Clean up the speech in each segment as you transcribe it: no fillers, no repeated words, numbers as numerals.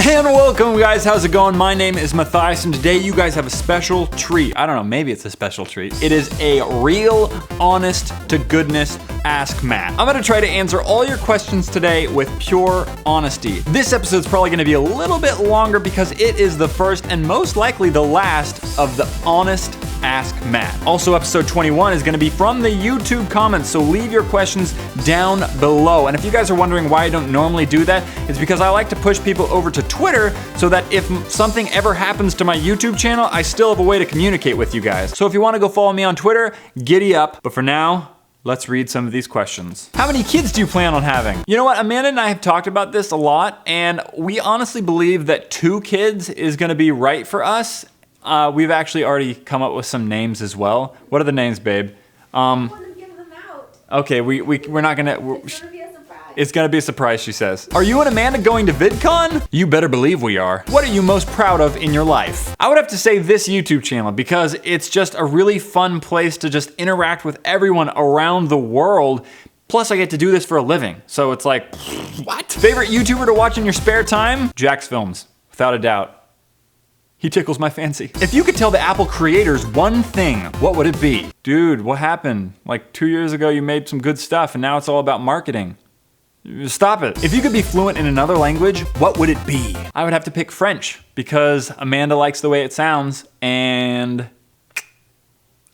And welcome guys, how's it going? My name is Matthias and today you guys have a special treat. I don't know, maybe it's a special treat. It is a real, honest to goodness Ask Matt. I'm gonna try to answer all your questions today with pure honesty. This episode's probably gonna be a little bit longer because it is the first and most likely the last of the honest Ask Matt. Also, episode 21 is gonna be from the YouTube comments, so leave your questions down below. And if you guys are wondering why I don't normally do that, it's because I like to push people over to Twitter so that if something ever happens to my YouTube channel, I still have a way to communicate with you guys. So if you wanna go follow me on Twitter, giddy up. But for now, let's read some of these questions. How many kids do you plan on having? You know what, Amanda and I have talked about this a lot, and we honestly believe that 2 kids is gonna be right for us. We've actually already come up with some names as well. What are the names, babe? I want to give them out. Okay, we're not gonna... It's gonna be a surprise. It's gonna be a surprise, she says. Are you and Amanda going to VidCon? You better believe we are. What are you most proud of in your life? I would have to say this YouTube channel because it's just a really fun place to just interact with everyone around the world. Plus I get to do this for a living. So it's like, what? Favorite YouTuber to watch in your spare time? Jax Films, without a doubt. He tickles my fancy. If you could tell the Apple creators one thing, what would it be? Dude, what happened? Like 2 years ago you made some good stuff and now it's all about marketing. Stop it. If you could be fluent in another language, what would it be? I would have to pick French because Amanda likes the way it sounds and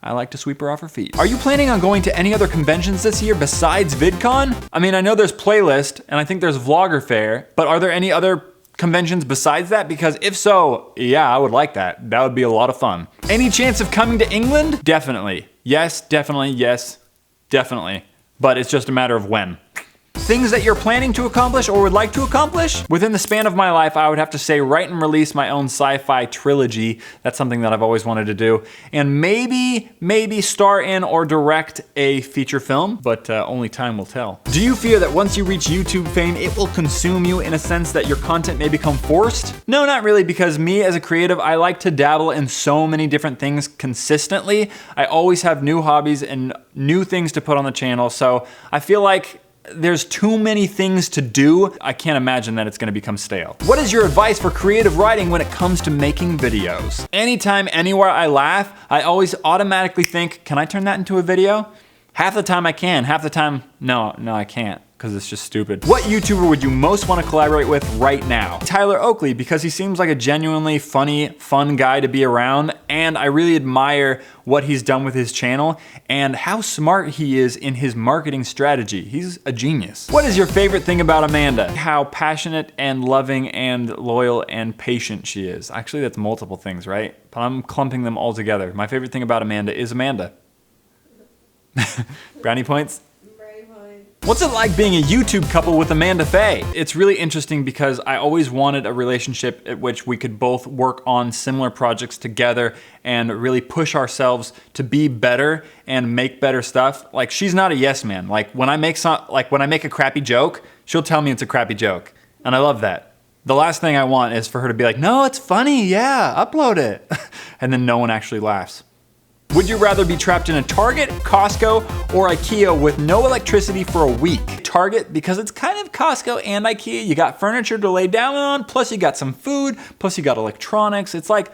I like to sweep her off her feet. Are you planning on going to any other conventions this year besides VidCon? I mean, I know there's Playlist and I think there's Vlogger Fair, but are there any other conventions besides that? Because if so, yeah, I would like that. That would be a lot of fun. Any chance of coming to England? Definitely. Yes, definitely, yes, definitely. But it's just a matter of when. Things that you're planning to accomplish or would like to accomplish? Within the span of my life, I would have to say write and release my own sci-fi trilogy. That's something that I've always wanted to do. And maybe star in or direct a feature film, but only time will tell. Do you fear that once you reach YouTube fame, it will consume you in a sense that your content may become forced? No, not really, because me as a creative, I like to dabble in so many different things consistently. I always have new hobbies and new things to put on the channel, so I feel like there's too many things to do. I can't imagine that it's gonna become stale. What is your advice for creative writing when it comes to making videos? Anytime, anywhere I laugh, I always automatically think, can I turn that into a video? Half the time I can, half the time, no, I can't, because it's just stupid. What YouTuber would you most want to collaborate with right now? Tyler Oakley, because he seems like a genuinely funny, fun guy to be around, and I really admire what he's done with his channel and how smart he is in his marketing strategy. He's a genius. What is your favorite thing about Amanda? How passionate and loving and loyal and patient she is. Actually, that's multiple things, right? But I'm clumping them all together. My favorite thing about Amanda is Amanda. Brownie points? What's it like being a YouTube couple with Amanda Faye? It's really interesting because I always wanted a relationship at which we could both work on similar projects together and really push ourselves to be better and make better stuff. Like, she's not a yes man. Like when I make a crappy joke, she'll tell me it's a crappy joke. And I love that. The last thing I want is for her to be like, no, it's funny, yeah, upload it. And then no one actually laughs. Would you rather be trapped in a Target, Costco, or IKEA with no electricity for a week? Target, because it's kind of Costco and IKEA. You got furniture to lay down on, plus you got some food, plus you got electronics. It's like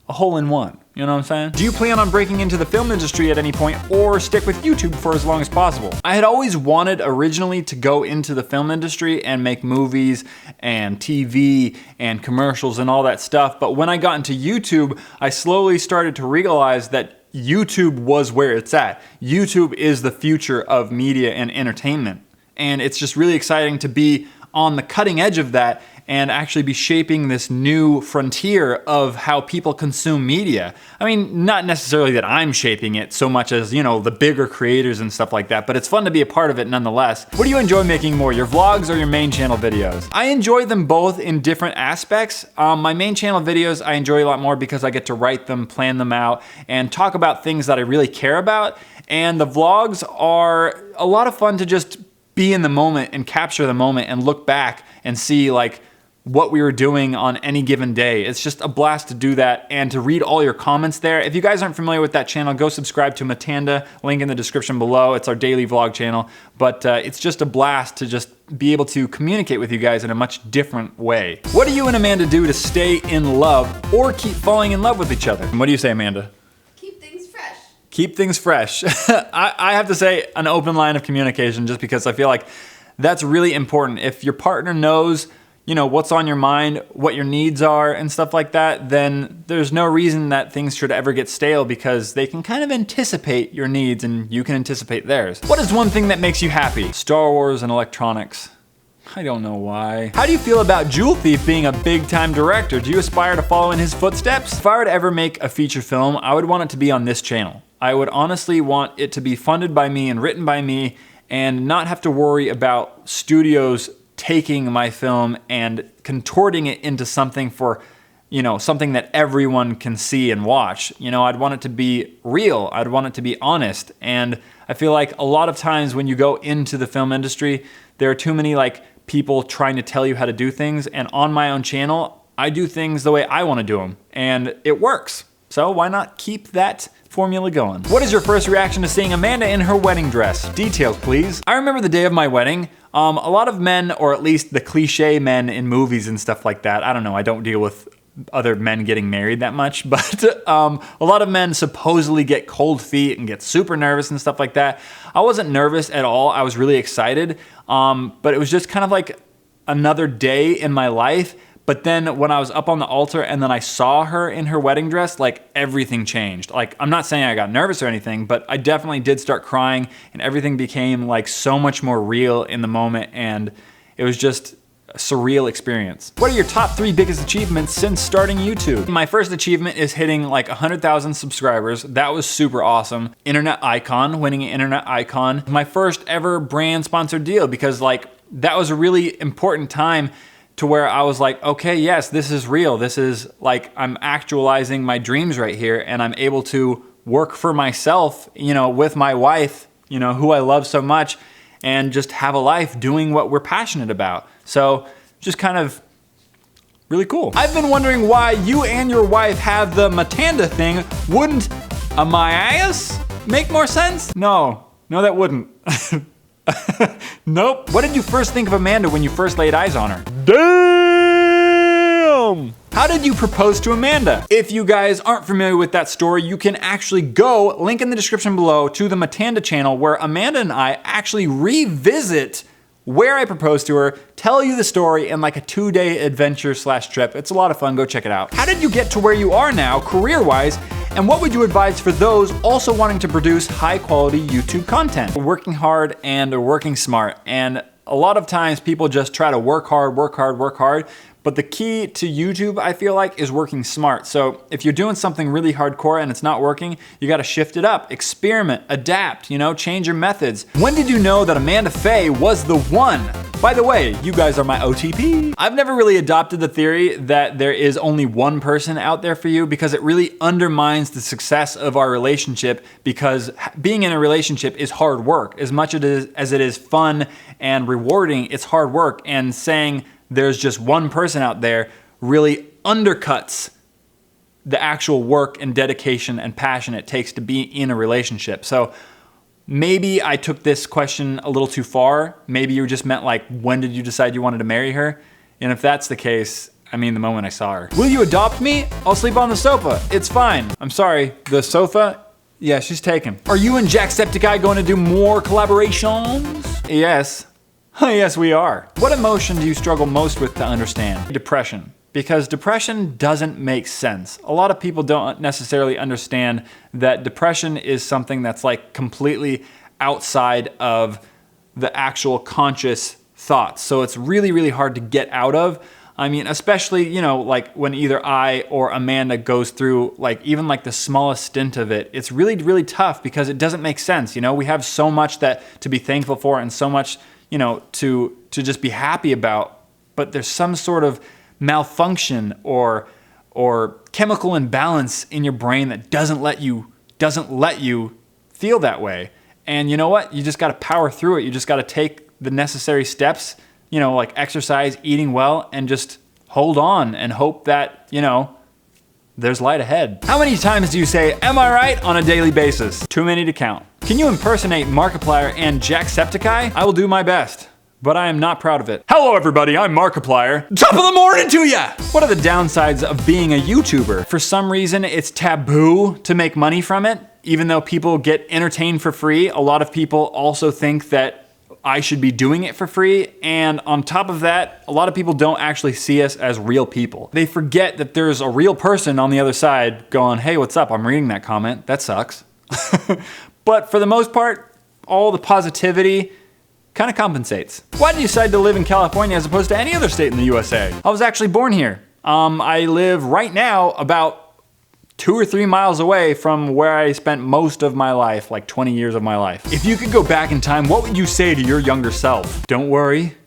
a hole-in-one, you know what I'm saying? Do you plan on breaking into the film industry at any point or stick with YouTube for as long as possible? I had always wanted originally to go into the film industry and make movies and TV and commercials and all that stuff, but when I got into YouTube, I slowly started to realize that YouTube was where it's at. YouTube is the future of media and entertainment. And it's just really exciting to be on the cutting edge of that and actually be shaping this new frontier of how people consume media. I mean, not necessarily that I'm shaping it so much as, you know, the bigger creators and stuff like that, but it's fun to be a part of it nonetheless. What do you enjoy making more, your vlogs or your main channel videos? I enjoy them both in different aspects. My main channel videos I enjoy a lot more because I get to write them, plan them out, and talk about things that I really care about. And the vlogs are a lot of fun to just be in the moment and capture the moment and look back and see like what we were doing on any given day. It's just a blast to do that and to read all your comments there. If you guys aren't familiar with that channel, go subscribe to Matanda, link in the description below. It's our daily vlog channel, but it's just a blast to just be able to communicate with you guys in a much different way. What do you and Amanda do to stay in love or keep falling in love with each other? What do you say, Amanda? Keep things fresh. Keep things fresh. I have to say an open line of communication, just because I feel like that's really important. If your partner knows, you know, what's on your mind, what your needs are and stuff like that, then there's no reason that things should ever get stale, because they can kind of anticipate your needs and you can anticipate theirs. What is one thing that makes you happy? Star Wars and electronics. I don't know why. How do you feel about Jewel Thief being a big time director? Do you aspire to follow in his footsteps? If I were to ever make a feature film, I would want it to be on this channel. I would honestly want it to be funded by me and written by me, and not have to worry about studios taking my film and contorting it into something for, you know, something that everyone can see and watch. You know, I'd want it to be real. I'd want it to be honest. And I feel like a lot of times when you go into the film industry, there are too many like people trying to tell you how to do things. And on my own channel, I do things the way I want to do them, and it works. So why not keep that formula going? What is your first reaction to seeing Amanda in her wedding dress? Details, please. I remember the day of my wedding. A lot of men, or at least the cliche men in movies and stuff like that, I don't know, I don't deal with other men getting married that much, but a lot of men supposedly get cold feet and get super nervous and stuff like that. I wasn't nervous at all. I was really excited, but it was just kind of like another day in my life. But then when I was up on the altar and then I saw her in her wedding dress, like everything changed. Like, I'm not saying I got nervous or anything, but I definitely did start crying, and everything became like so much more real in the moment, and it was just a surreal experience. What are your top 3 biggest achievements since starting YouTube? My first achievement is hitting like 100,000 subscribers. That was super awesome. Internet icon, winning an internet icon. My first ever brand sponsored deal, because like that was a really important time to where I was like, okay, yes, this is real. This is like, I'm actualizing my dreams right here, and I'm able to work for myself, you know, with my wife, you know, who I love so much, and just have a life doing what we're passionate about. So just kind of really cool. I've been wondering why you and your wife have the Matanda thing. Wouldn't Amias make more sense? No, that wouldn't. Nope. What did you first think of Amanda when you first laid eyes on her? Damn! How did you propose to Amanda? If you guys aren't familiar with that story, you can actually go, link in the description below, to the Matanda channel, where Amanda and I actually revisit where I proposed to her, tell you the story in like a 2-day adventure / trip. It's a lot of fun, go check it out. How did you get to where you are now, career-wise, and what would you advise for those also wanting to produce high-quality YouTube content? Working hard and working smart, and a lot of times people just try to work hard, but the key to YouTube, I feel like, is working smart. So if you're doing something really hardcore and it's not working, you gotta shift it up, experiment, adapt, you know, change your methods. When did you know that Amanda Faye was the one? By the way, you guys are my OTP. I've never really adopted the theory that there is only one person out there for you, because it really undermines the success of our relationship, because being in a relationship is hard work. As much as it is fun and rewarding, it's hard work, and saying there's just one person out there really undercuts the actual work and dedication and passion it takes to be in a relationship. So maybe I took this question a little too far. Maybe you just meant like, when did you decide you wanted to marry her? And if that's the case, I mean, the moment I saw her. Will you adopt me? I'll sleep on the sofa. It's fine. I'm sorry, the sofa? Yeah, she's taken. Are you and Jacksepticeye going to do more collaborations? Yes. Yes, we are. What emotion do you struggle most with to understand? Depression. Because depression doesn't make sense. A lot of people don't necessarily understand that depression is something that's like completely outside of the actual conscious thoughts. So it's really, really hard to get out of. I mean, especially, you know, like when either I or Amanda goes through like even like the smallest stint of it, it's really, really tough because it doesn't make sense. You know, we have so much that to be thankful for and so much, you know, to just be happy about, but there's some sort of malfunction or chemical imbalance in your brain that doesn't let you feel that way. And you know what? You just got to power through it. You just got to take the necessary steps, you know, like exercise, eating well, and just hold on and hope that, you know, there's light ahead. How many times do you say, am I right, on a daily basis? Too many to count. Can you impersonate Markiplier and Jacksepticeye? I will do my best, but I am not proud of it. Hello everybody, I'm Markiplier. Top of the morning to ya! What are the downsides of being a YouTuber? For some reason, it's taboo to make money from it. Even though people get entertained for free, a lot of people also think that I should be doing it for free, and on top of that, a lot of people don't actually see us as real people. They forget that there's a real person on the other side going, hey, what's up? I'm reading that comment. That sucks. But for the most part, all the positivity kind of compensates. Why did you decide to live in California as opposed to any other state in the USA? I was actually born here. I live right now about 2 or 3 miles away from where I spent most of my life, like 20 years of my life. If you could go back in time, what would you say to your younger self? Don't worry,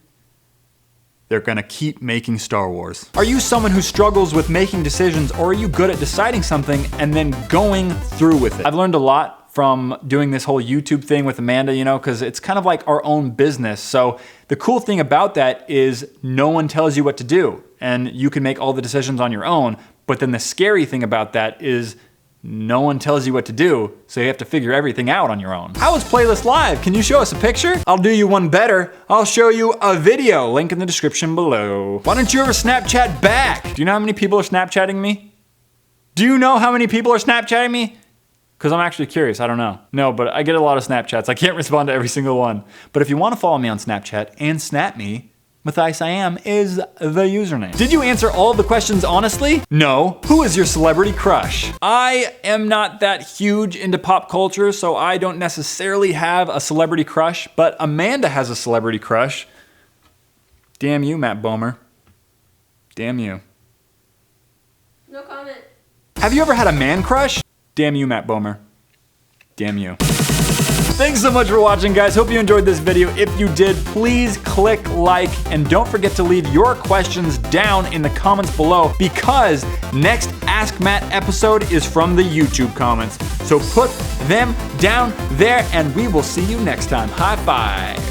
they're gonna keep making Star Wars. Are you someone who struggles with making decisions, or are you good at deciding something and then going through with it? I've learned a lot from doing this whole YouTube thing with Amanda, you know, because it's kind of like our own business. So the cool thing about that is no one tells you what to do, and you can make all the decisions on your own. But then the scary thing about that is no one tells you what to do, so you have to figure everything out on your own. How is Playlist Live? Can you show us a picture? I'll do you one better. I'll show you a video, link in the description below. Why don't you ever Snapchat back? Do you know how many people are Snapchatting me? Do you know how many people are Snapchatting me? Because I'm actually curious, I don't know. No, but I get a lot of Snapchats. I can't respond to every single one. But if you want to follow me on Snapchat and snap me, Matthias I Am is the username. Did you answer all of the questions honestly? No. Who is your celebrity crush? I am not that huge into pop culture, so I don't necessarily have a celebrity crush, but Amanda has a celebrity crush. Damn you, Matt Bomer. Damn you. No comment. Have you ever had a man crush? Damn you, Matt Bomer. Damn you. Thanks so much for watching, guys. Hope you enjoyed this video. If you did, please click like, and don't forget to leave your questions down in the comments below, because next Ask Matt episode is from the YouTube comments. So put them down there, and we will see you next time. High five.